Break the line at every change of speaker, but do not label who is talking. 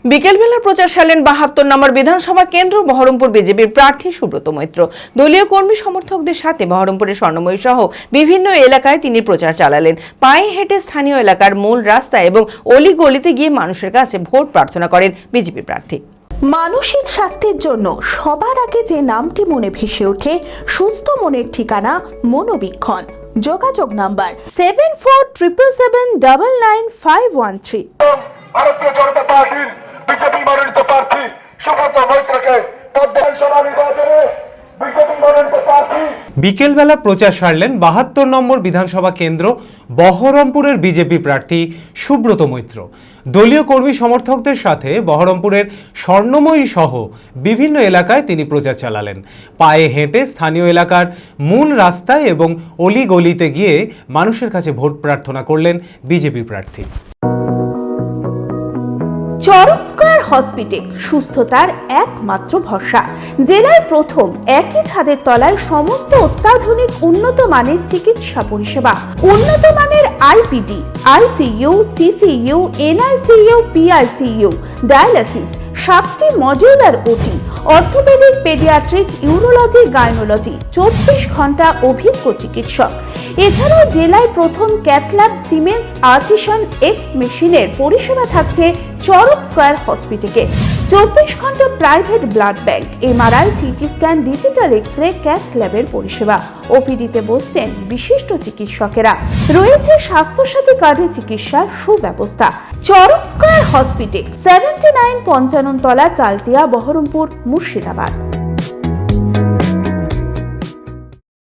বিকেলবেলার প্রচার সারলেন ৭২ নম্বর বিধানসভা কেন্দ্র বহরমপুর বিজেপির প্রার্থী সুব্রত মৈত্র। দলীয় কর্মী সমর্থকদের সাথে বহরমপুরের স্বর্ণময়ী সহ বিভিন্ন এলাকায় তিনি প্রচার চালালেন। পায়ে হেঁটে স্থানীয় এলাকার মূল রাস্তা এবং অলিগলিতে গিয়ে মানুষের কাছে ভোট প্রার্থনা করেন বিজেপি প্রার্থী।
মানসিক স্বাস্থ্যের জন্য সবার আগে যে নামটি মনে ভেসে ওঠে, সুস্থ মনের ঠিকানা মনোবীক্ষণ। যোগাযোগ নাম্বার 7477799513।
ভারতীয় জনতা পার্টির বিজেপি মনোনীত প্রার্থী সুব্রত মৈত্রকে বিধানসভা নির্বাচনে বিজেপি মনোনীত প্রার্থী।
বিকেলবেলা প্রচার সারলেন ৭২ নম্বর বিধানসভা কেন্দ্র বহরমপুরের বিজেপি প্রার্থী সুব্রত মৈত্র। দলীয় কর্মী সমর্থকদের সাথে বহরমপুরের স্বর্ণময়ী সহ বিভিন্ন এলাকায় তিনি প্রচার চালালেন। পায়ে হেঁটে স্থানীয় এলাকার মূল রাস্তায় এবং অলিগলিতে গিয়ে মানুষের কাছে ভোট প্রার্থনা করলেন বিজেপি প্রার্থী।
চরক স্কয়ার হসপিটাল সুস্থতার একমাত্র ভরসা। জেলায় প্রথম একই ছাদের তলায় সমস্ত অত্যাধুনিক উন্নত মানের চিকিৎসা পরিষেবা, উন্নত মানের IPD, ICU, CCU, NICU, PICU, dialysis, 7টি modular OT, orthopaedic, paediatric, urology, gynaecology, 24 ঘন্টা অভিজ্ঞ চিকিৎসক। এছাড়াও জেলায় প্রথম ক্যাথল্যাব, সিমেন্স, আর্টিসান এক্স মেশিনের পরিষেবা থাকছে চরক স্কয়ার হসপিটালে। 24 ঘন্টা private blood bank, MRI, CT scan, digital X ray, cath ল্যাবের পরিষেবা। ওপিডিতে বসছেন বিশিষ্ট চিকিৎসকেরা। রয়েছে স্বাস্থ্যসাথী কার্ডে চিকিৎসার সুব্যবস্থা। চরক স্কয়ার হসপিটাল, 79 পঞ্চানন তলা, চালতিয়া, বহরমপুর, মুর্শিদাবাদ।